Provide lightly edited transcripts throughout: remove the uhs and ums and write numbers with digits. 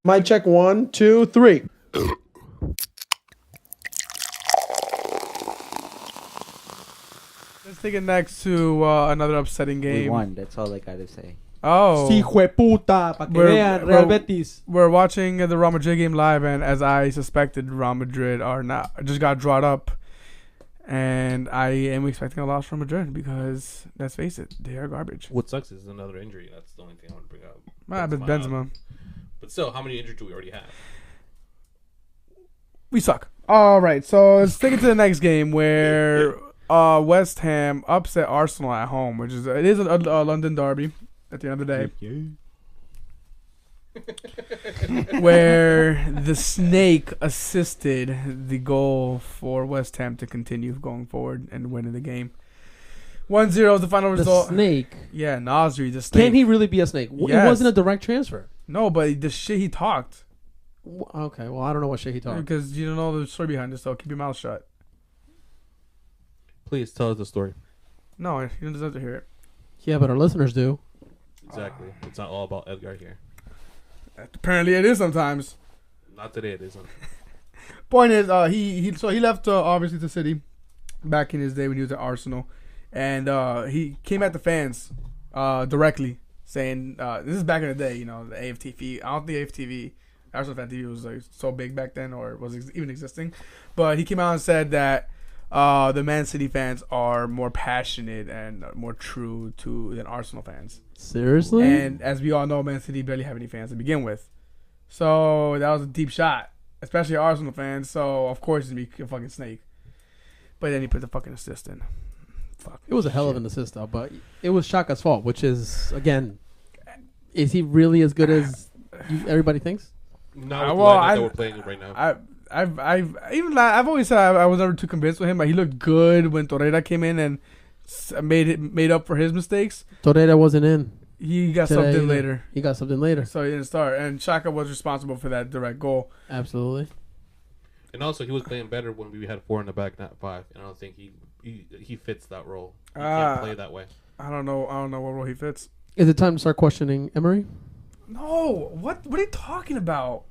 Mic check 1, 2, 3. Let's take it next to another upsetting game. We won. That's all I gotta say. Oh. Hijo de puta, pa que vean, Real Betis. We're watching the Real Madrid game live, and as I suspected, Real Madrid are not just got drawn up, and I am expecting a loss from Madrid because let's face it, they are garbage. What sucks is another injury. That's the only thing I want to bring up. But Benzema. But still, how many injuries do we already have? We suck. All right, so let's take it to the next game where West Ham upset Arsenal at home, which is it is a London derby at the end of the day, where the snake assisted the goal for West Ham to continue going forward and winning the game. 1-0 is the final result. The snake? Yeah, Nasri, the snake. Can he really be a snake? Yes. It wasn't a direct transfer. No, but the shit he talked. Okay, well, I don't know what shit he talked. Because you don't know the story behind it, so keep your mouth shut. Please tell us the story. No, you don't deserve to hear it. Yeah, but our listeners do. Exactly. It's not all about Edgar here. Apparently it is sometimes. Not today it isn't. Point is, he left obviously the city back in his day when he was at Arsenal, and he came at the fans directly, saying this is back in the day, you know, the AFTV. I don't think AFTV, Arsenal Fan TV, was like so big back then or was even existing, but he came out and said that the Man City fans are more passionate and more true than Arsenal fans. Seriously? And as we all know, Man City barely have any fans to begin with. So that was a deep shot, especially Arsenal fans. So of course he's gonna be a fucking snake. But then he put the fucking assist in. Fuck. It was a hell of an assist, though. But it was Xhaka's fault, which is, again, is he really as good as everybody thinks? Not with the lineup that we're playing right now. I've always said I was never too convinced with him, but he looked good when Torreira came in and made up for his mistakes. Torreira wasn't in. He got subbed in later. He got subbed in later. So he didn't start. And Xhaka was responsible for that direct goal. Absolutely. And also, he was playing better when we had 4 in the back, not 5. And I don't think he fits that role. He can't play that way. I don't know what role he fits. Is it time to start questioning Emery? No. What are you talking about?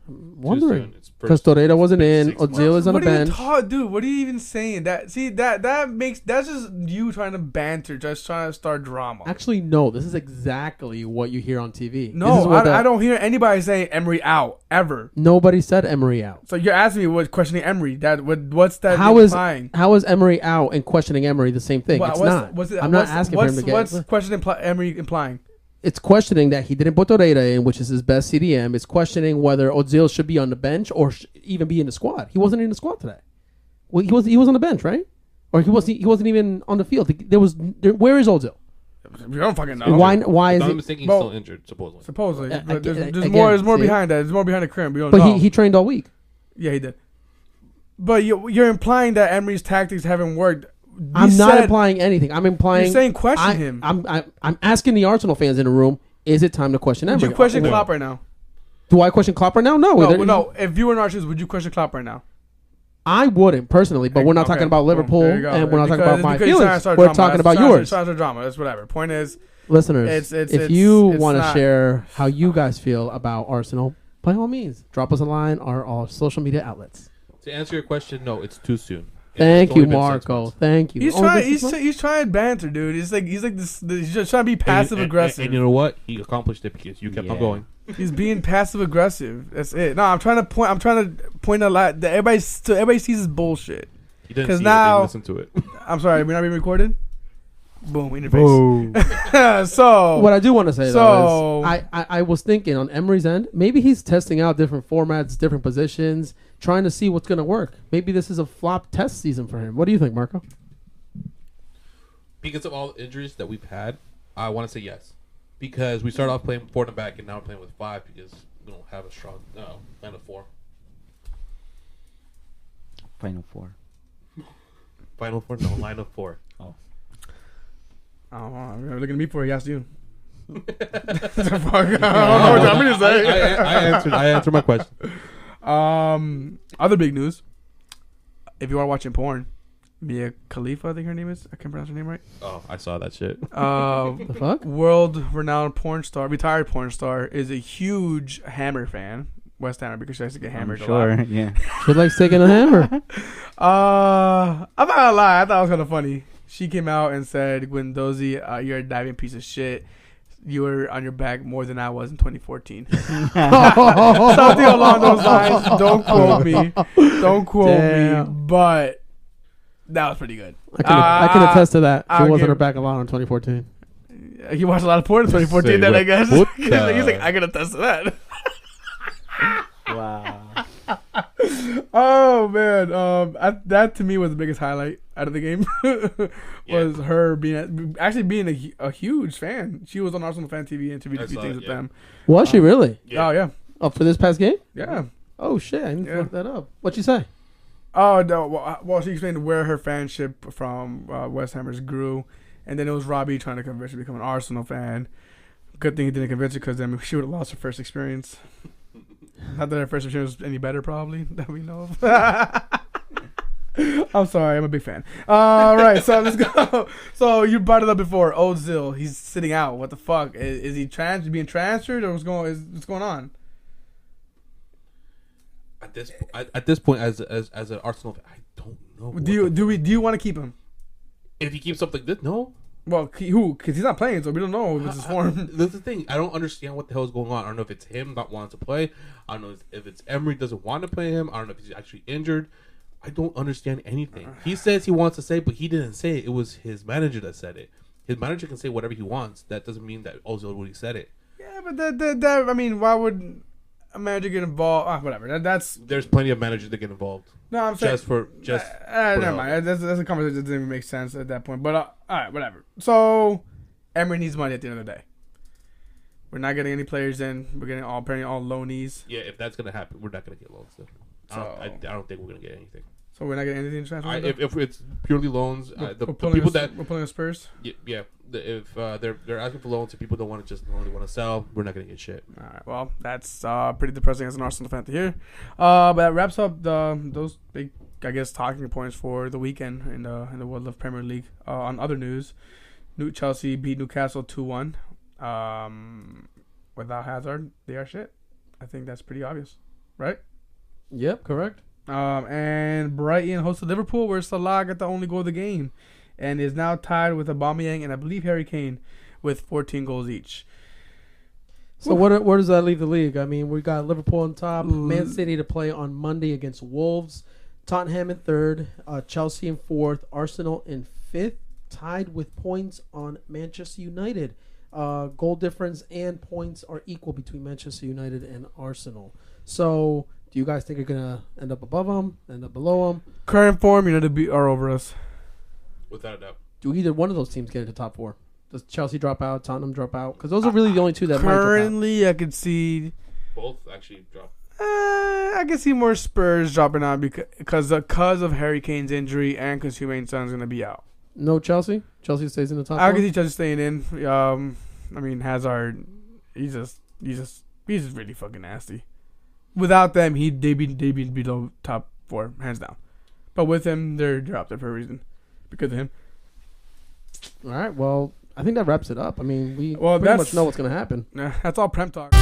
I'm wondering. Because Torreira wasn't in. Ozil is on the bench. Dude, what are you even saying? That's just you trying to banter, just trying to start drama. Actually, no. This is exactly what you hear on TV. No, I don't hear anybody saying Emery out ever. Nobody said Emery out. So you're asking me what's questioning Emery? What's that how implying? How is Emery out and questioning Emery the same thing? It's not. I'm not asking for him to get. What's questioning Emery implying? It's questioning that he didn't put Torreira in, which is his best CDM. It's questioning whether Ozil should be on the bench or even be in the squad. He wasn't in the squad today. Well, he was on the bench, right? Or he wasn't even on the field. Where is Ozil? We don't fucking know. Why is he? I'm mistaken. He's still injured, supposedly. There's more behind that. There's more behind the curtain. We don't know. But he trained all week. Yeah, he did. But you're implying that Emery's tactics haven't worked. I'm not implying anything. I'm implying. You're saying question him. I'm asking the Arsenal fans in the room. Is it time to question Emery? Would you question Klopp right now? Do I question Klopp right now? No. If you were in our shoes, would you question Klopp right now? I wouldn't personally, but we're not talking about Liverpool and we're not talking about my feelings. We're talking about yours. It's not drama. That's whatever. Point is, listeners, if you want to share how you guys feel about Arsenal, by all means, drop us a line or our social media outlets. To answer your question, no, it's too soon. Thank you, Marco. Thank you. He's trying to banter, dude. He's like this. He's just trying to be passive aggressive. And you know what? He accomplished it because you kept on going. He's being passive aggressive. That's it. No, I'm trying to point a lot that everybody sees his bullshit. He didn't see it. Listen to it. I'm sorry. We're not being recorded. Boom, in your face. So what I do want to say though is I was thinking on Emery's end, maybe he's testing out different formats, different positions, trying to see what's going to work. Maybe this is a flop test season for him. What do you think, Marco? Because of all the injuries that we've had, I want to say yes. Because we started off playing 4 in the back and now we're playing with 5 because we don't have a strong line of 4. Final 4. Final 4? No, line of 4. Oh. You're looking at me for it. He asked you. I answered my question. Other big news. If you are watching porn, Mia Khalifa, I think her name is. I can't pronounce her name right. Oh, I saw that shit. The fuck? World-renowned porn star, retired porn star, is a huge Hammer fan. West Hammer, because she likes to get hammered a lot. Yeah. She likes taking a hammer. I'm not gonna lie. I thought it was kind of funny. She came out and said, Guendouzi, you're a diving piece of shit. You were on your back more than I was in 2014. Something along those lines. Don't quote me. Don't quote me. But that was pretty good. I can attest to that. She I'll wasn't give- her back a lot in 2014. He watched a lot of porn in 2014 Say then, what- I guess. what He's like, the- I can attest to that. Wow. Oh, man. That to me was the biggest highlight out of the game. Was her being a huge fan. She was on Arsenal Fan TV, interviewed a few things with them. Was she really? Yeah. Oh, yeah. Oh, for this past game? Yeah. Oh shit! I need to Yeah. look that up. What'd you say? Oh, no. Well, she explained where her fanship from West Hammers grew. And then it was Robbie trying to convince her to become an Arsenal fan. Good thing he didn't convince her, because then she would have lost her first experience. Not that her first experience was any better, probably, that we know of. I'm sorry, I'm a big fan. All right, so let's go. So you brought it up before. Ozil, he's sitting out. What the fuck? Is he being transferred, or what's going on? At this point, as an Arsenal fan, I don't know. Do you want to keep him? If he keeps up like this, no. Well, who? Because he's not playing, so we don't know if it's his form. That's the thing. I don't understand what the hell is going on. I don't know if it's him not wanting to play. I don't know if it's Emery doesn't want to play him. I don't know if he's actually injured. I don't understand anything. He says he wants to say, but he didn't say it. It was his manager that said it. His manager can say whatever he wants. That doesn't mean that Ozil really said it. Yeah, but that I mean, why would a manager get involved? Whatever. That's There's plenty of managers that get involved. no. I'm saying Just never mind. That's a conversation that doesn't even make sense at that point. But all right, whatever. So Emery needs money at the end of the day. We're not getting any players in. We're getting apparently all loanees. Yeah, if that's gonna happen, we're not gonna get loans. Though. I don't think we're gonna get anything. So we're not getting anything in transfer window? If it's purely loans, We're the pulling people us- that we're pulling the Spurs. yeah, if they're asking for loans, if people don't want to just only want to sell, we're not gonna get shit. All right. Well, that's pretty depressing as an Arsenal fan to hear. But that wraps up those big, I guess, talking points for the weekend in the World of Premier League. On other news, Chelsea beat Newcastle 2-1. Without Hazard, they are shit. I think that's pretty obvious, right? Yep, correct. And Brighton hosted Liverpool, where Salah got the only goal of the game, and is now tied with Aubameyang and I believe Harry Kane with 14 goals each. So where does that leave the league? I mean, we got Liverpool on top, Man City to play on Monday against Wolves, Tottenham in third, Chelsea in fourth, Arsenal in fifth, tied with points on Manchester United. Goal difference and points are equal between Manchester United and Arsenal. So, do you guys think you're gonna end up above them, end up below them? Current form, United are over us. Without a doubt. Do either one of those teams get into top four? Does Chelsea drop out? Tottenham drop out? Because those are really the only two that might drop out. Currently, I could see. Both actually dropped. I can see more Spurs dropping out because of Harry Kane's injury and because Heung-min Son's gonna be out. No Chelsea? Chelsea stays in the top I four? can see Chelsea staying in. I mean Hazard, he's just really fucking nasty. Without them, they'd be below top four hands down. But with him, they're up there for a reason because of him. All right, well, I think that wraps it up. I mean, we Well, pretty much know what's going to happen. That's all Prem talk.